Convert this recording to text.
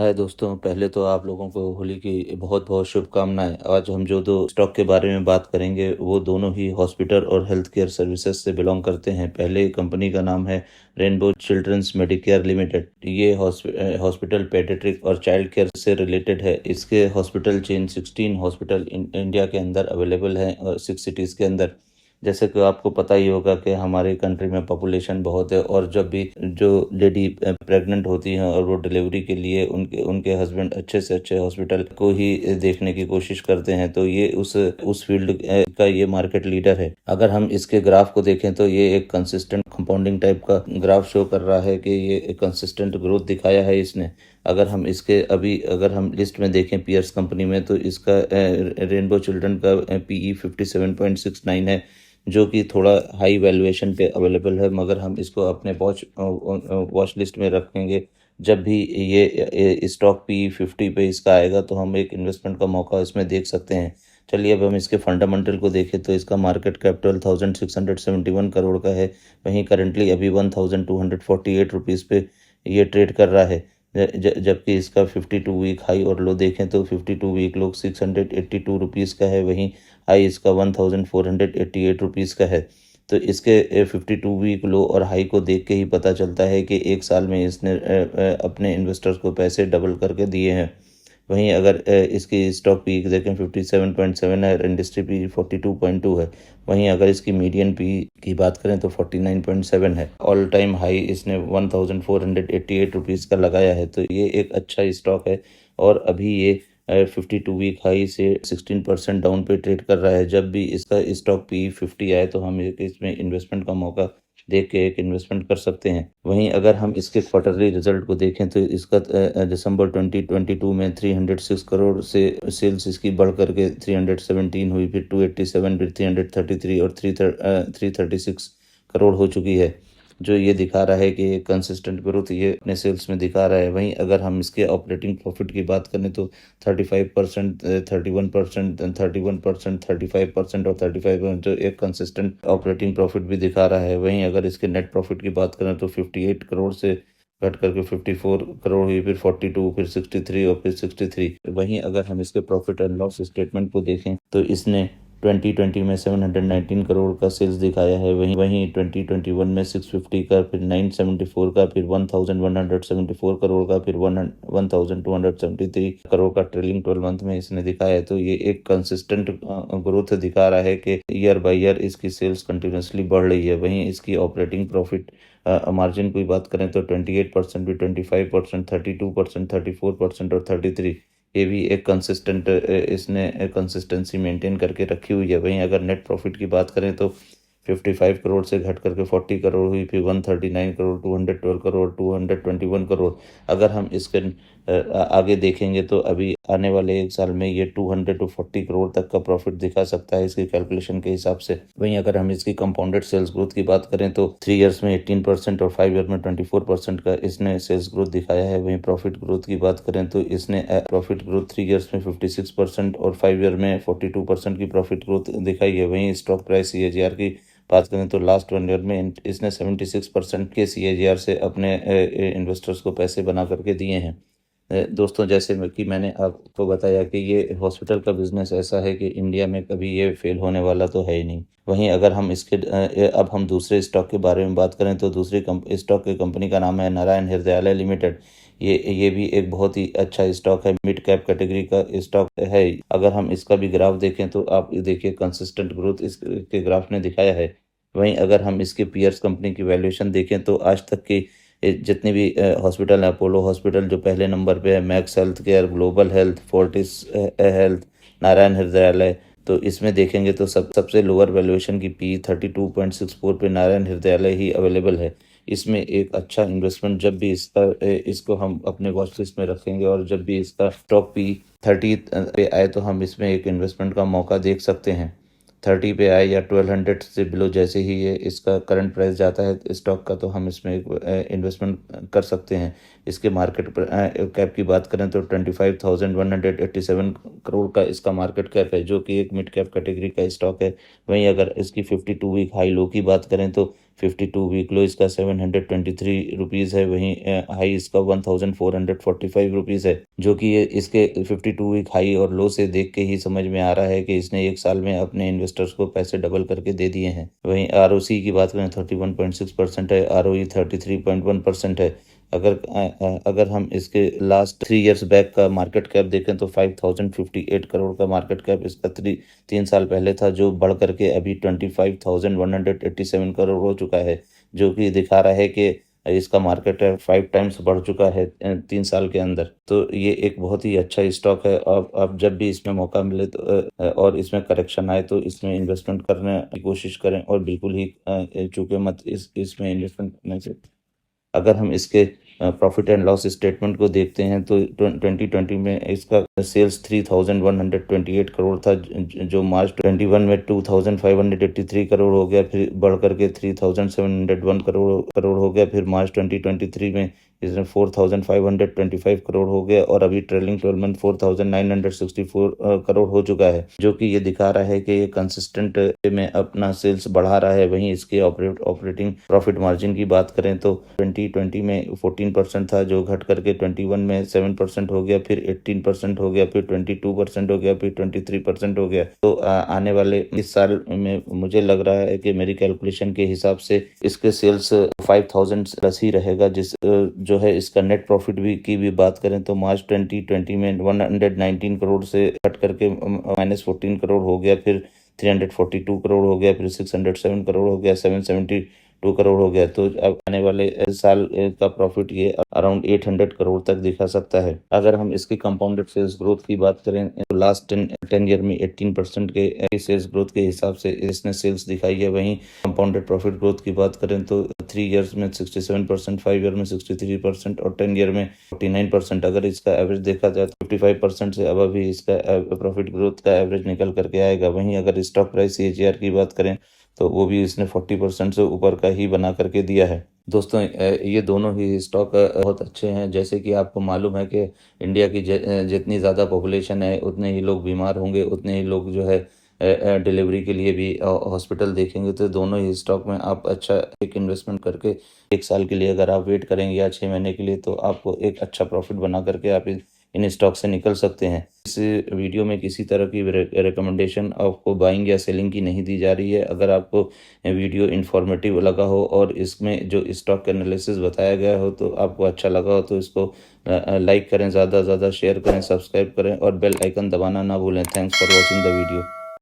हाय दोस्तों, पहले तो आप लोगों को होली की बहुत बहुत शुभकामनाएं। आज हम जो दो स्टॉक के बारे में बात करेंगे वो दोनों ही हॉस्पिटल और हेल्थ केयर सर्विसेज से बिलोंग करते हैं। पहले कंपनी का नाम है रेनबो चिल्ड्रंस मेडिकेयर लिमिटेड। ये हॉस्पिटल पेडियाट्रिक और चाइल्ड केयर से रिलेटेड है। इसके हॉस्पिटल चेन 16 हॉस्पिटल इंडिया के अंदर अवेलेबल हैं और 6 सिटीज़ के अंदर। जैसे कि आपको पता ही होगा कि हमारे कंट्री में पॉपुलेशन बहुत है और जब भी जो लेडी प्रेग्नेंट होती हैं और वो डिलीवरी के लिए उनके उनके हस्बैंड अच्छे से अच्छे हॉस्पिटल को ही देखने की कोशिश करते हैं, तो ये उस फील्ड का ये मार्केट लीडर है। अगर हम इसके ग्राफ को देखें तो ये एक कंसिस्टेंट कंपाउंडिंग टाइप का ग्राफ शो कर रहा है कि ये एक कंसिस्टेंट ग्रोथ दिखाया है इसने। अगर हम लिस्ट में देखें पीयर्स कंपनी में, तो इसका रेनबो चिल्ड्रन का पीई 57.69 है, जो कि थोड़ा हाई वैल्यूएशन पे अवेलेबल है, मगर हम इसको अपने वॉच लिस्ट में रखेंगे। जब भी ये स्टॉक पी 50 पे इसका आएगा तो हम एक इन्वेस्टमेंट का मौका इसमें देख सकते हैं। चलिए अब हम इसके फंडामेंटल को देखें तो इसका मार्केट कैपिटल 1671 करोड़ का है। वहीं करंटली अभी 1248 रुपीज़ पे ये ट्रेड कर रहा है। जबकि इसका 52 वीक हाई और लो देखें तो 52 वीक लो 682 रुपीज़ का है, वहीं हाई इसका 1488 रुपीज़ का है। तो इसके 52 वीक लो और हाई को देख के ही पता चलता है कि एक साल में इसने अपने इन्वेस्टर्स को पैसे डबल करके दिए हैं। वहीं अगर इसकी स्टॉक पी देखें 57.7 है, इंडस्ट्री पी 42.2 है। वहीं अगर इसकी मीडियन पी की बात करें तो 49.7 है। ऑल टाइम हाई इसने 1488 रुपीज़ का लगाया है, तो ये एक अच्छा स्टॉक है। और अभी ये 52 वीक हाई से 16% डाउन पे ट्रेड कर रहा है। जब भी इसका स्टॉक पी 50 आए तो हम इसमें इन्वेस्टमेंट का मौका देख के एक इन्वेस्टमेंट कर सकते हैं। वहीं अगर हम इसके क्वार्टरली रिजल्ट को देखें तो इसका दिसंबर 2022 में 306 करोड़ से सेल्स इसकी बढ़ करके 317 हुई, फिर 287, फिर 333 और 336 करोड़ हो चुकी है, जो ये दिखा रहा है कि कंसिस्टेंट ग्रोथ ये अपने सेल्स में दिखा रहा है। वहीं अगर हम इसके ऑपरेटिंग प्रॉफिट की बात करें तो 35%, 31%, 31%, 35% और 35%, जो एक कंसिस्टेंट ऑपरेटिंग प्रॉफिट भी दिखा रहा है। वहीं अगर इसके नेट प्रॉफिट की बात करें तो 58 करोड़ से घट करके 54 करोड़ हुई, फिर 42, फिर 63 और फिर 63। वहीं अगर हम इसके प्रॉफिट एंड लॉस स्टेटमेंट को देखें तो इसने 2020 में 719 करोड़ का सेल्स दिखाया है। वहीं 2021 में 650 का, फिर 974 का, फिर 1174 करोड़ का, फिर 1273 करोड़ का ट्रेलिंग 12 मंथ में इसने दिखाया है। तो ये एक कंसिस्टेंट ग्रोथ दिखा रहा है कि ईयर बाय ईयर इसकी सेल्स कंटिन्यूसली बढ़ रही है। वहीं इसकी ऑपरेटिंग प्रॉफिट मार्जिन की बात करें तो 28% भी, 25%, 32%, 34% और 33, ये भी एक कंसिस्टेंट इसने कंसिस्टेंसी मेंटेन करके रखी हुई है। वहीं अगर नेट प्रॉफिट की बात करें तो 55 करोड़ से घट करके 40 करोड़ हुई, फिर 139 करोड़, 212 करोड़, 221 करोड़। अगर हम इसके आगे देखेंगे तो अभी आने वाले एक साल में ये 200 to 40 करोड़ तक का प्रॉफिट दिखा सकता है इसकी कैलकुलेशन के हिसाब से। वहीं अगर हम इसकी कंपाउंडेड सेल्स ग्रोथ की बात करें तो 3 इयर्स में 18% और 5 ईयर में 24% का इसने सेल्स ग्रोथ दिखाया है। वहीं प्रॉफिट ग्रोथ की बात करें तो इसने प्रॉफिट ग्रोथ 3 इयर्स में 56% और 5 ईयर में 42% की प्रॉफिट ग्रोथ दिखाई है। वहीं स्टॉक प्राइस CAGR की बात करें तो लास्ट 1 ईयर में इसने 76% के CAGR से अपने इन्वेस्टर्स को पैसे बना करके दिए हैं। दोस्तों, जैसे कि मैंने आपको बताया कि ये हॉस्पिटल का बिजनेस ऐसा है कि इंडिया में कभी ये फेल होने वाला तो है ही नहीं। वहीं अगर हम अब हम दूसरे स्टॉक के बारे में बात करें तो दूसरी स्टॉक की कंपनी का नाम है नारायण हृदयालय लिमिटेड। ये भी एक बहुत ही अच्छा स्टॉक है, मिड कैप कैटेगरी का स्टॉक है। अगर हम इसका भी ग्राफ देखें तो आप देखिए कंसिस्टेंट ग्रोथ इसके ग्राफ ने दिखाया है। वहीं अगर हम इसके पीयर्स कंपनी की वैल्यूएशन देखें तो आज तक की जितने भी हॉस्पिटल है, अपोलो हॉस्पिटल जो पहले नंबर पे है, max health care, global health, Fortis health, Narayan Hrudayalaya, तो इसमें देखेंगे तो सबसे लोअर वैल्यूएशन की पी 32.64 पे नारायण हृदयालय ही अवेलेबल है। इसमें एक अच्छा इन्वेस्टमेंट, जब भी इसको हम अपने वॉच लिस्ट में रखेंगे और जब भी इसका स्टॉक पी 30 पे आए तो हम इसमें एक इन्वेस्टमेंट का मौका देख सकते हैं। 30 पे आए या 1200 से बिलो जैसे ही ये इसका करंट प्राइस जाता है स्टॉक का, तो हम इसमें एक इन्वेस्टमेंट कर सकते हैं। इसके मार्केट कैप की बात करें तो 25,187 करोड़ का इसका मार्केट कैप है, जो कि एक मिड कैप कैटेगरी का स्टॉक है। वहीं अगर इसकी 52 वीक हाई लो की बात करें तो 52 वीक लो इसका 723 रुपीज़ है, वहीं हाई इसका 1445 रुपीज़ है, जो कि ये इसके 52 वीक हाई और लो से देख के ही समझ में आ रहा है कि इसने एक साल में अपने इन्वेस्टर्स को पैसे डबल करके दे दिए हैं। वहीं आरओसी की बात करें 31.6% है, आरओई 33.1% है। अगर हम इसके लास्ट 3 इयर्स बैक का मार्केट कैप देखें तो 5058 करोड़ का मार्केट कैप इसका 3 साल पहले था, जो बढ़ करके अभी 25,187 करोड़ हो चुका है, जो कि दिखा रहा है कि इसका मार्केट है 5 टाइम्स बढ़ चुका है 3 साल के अंदर। तो ये एक बहुत ही अच्छा स्टॉक है। आप जब भी इसमें मौका मिले तो और इसमें करेक्शन आए तो इसमें इन्वेस्टमेंट करने की कोशिश करें और बिल्कुल ही चूके मत इसमें इन्वेस्टमेंट करने से। अगर हम इसके प्रॉफिट एंड लॉस स्टेटमेंट को देखते हैं तो 2020 में इसका सेल्स 3,128 करोड़ था, जो मार्च 21 में 2,583 करोड़ हो गया, फिर बढ़ करके 3,701 करोड़ हो गया, फिर मार्च 2023 में इसमें 4,525 करोड़ हो गया और अभी ट्रेलिंग 12 मंथ 4,964 करोड़ हो चुका है, जो कि ये दिखा रहा है कि ये कंसिस्टेंट में अपना सेल्स बढ़ा रहा है। वहीं इसके ऑपरेटिंग प्रॉफिट मार्जिन की बात करें तो 2020 में 14% था, जो घट करके 21 में 7% हो गया, फिर 18% हो गया, फिर 22% हो गया, फिर 23% हो गया। तो आने वाले इस साल में मुझे लग रहा है कि मेरी कैलकुलेशन के हिसाब से इसके सेल्स 5,000 प्लस ही रहेगा। जो है इसका नेट प्रॉफिट की भी बात करें तो मार्च 2020 में 119 करोड़ से घट करके -14 करोड़ हो गया, फिर 342 करोड़ हो गया, फिर 607 करोड़ हो गया, 772 करोड़ हो गया। तो अब आने वाले साल का प्रॉफिट ये अराउंड 800 करोड़ तक दिखा सकता है। अगर हम इसकी कंपाउंडेड सेल्स ग्रोथ की बात करें तो लास्ट 10 ईयर में 18% के सेल्स ग्रोथ के हिसाब से इसने सेल्स दिखाई है। वहीं कंपाउंडेड प्रॉफिट ग्रोथ की बात करें तो 3 इयर्स में 67%, 5 ईयर में 63% और 10 ईयर में 49%। अगर इसका एवरेज देखा जाए तो 55% से अब भी इसका प्रॉफिट ग्रोथ का एवरेज निकल करके आएगा। वहीं अगर स्टॉक प्राइस CAGR की बात करें तो वो भी इसने 40% से ऊपर का ही बना करके दिया है। दोस्तों ये दोनों ही स्टॉक बहुत अच्छे हैं। जैसे कि आपको मालूम है कि इंडिया की जितनी ज़्यादा पॉपुलेशन है उतने ही लोग बीमार होंगे, उतने ही लोग जो है डिलीवरी के लिए भी हॉस्पिटल देखेंगे। तो दोनों ही स्टॉक में आप अच्छा एक इन्वेस्टमेंट करके 1 साल के लिए अगर आप वेट करेंगे या 6 महीने के लिए तो आपको एक अच्छा प्रॉफिट बना करके आप इन स्टॉक से निकल सकते हैं। इस वीडियो में किसी तरह की रिकमेंडेशन आपको बाइंग या सेलिंग की नहीं दी जा रही है। अगर आपको वीडियो इन्फॉर्मेटिव लगा हो और इसमें जो स्टॉक एनालिसिस बताया गया हो तो आपको अच्छा लगा हो तो इसको लाइक करें, ज़्यादा से ज़्यादा शेयर करें, सब्सक्राइब करें और बेल आइकन दबाना ना भूलें। Thanks for watching the video.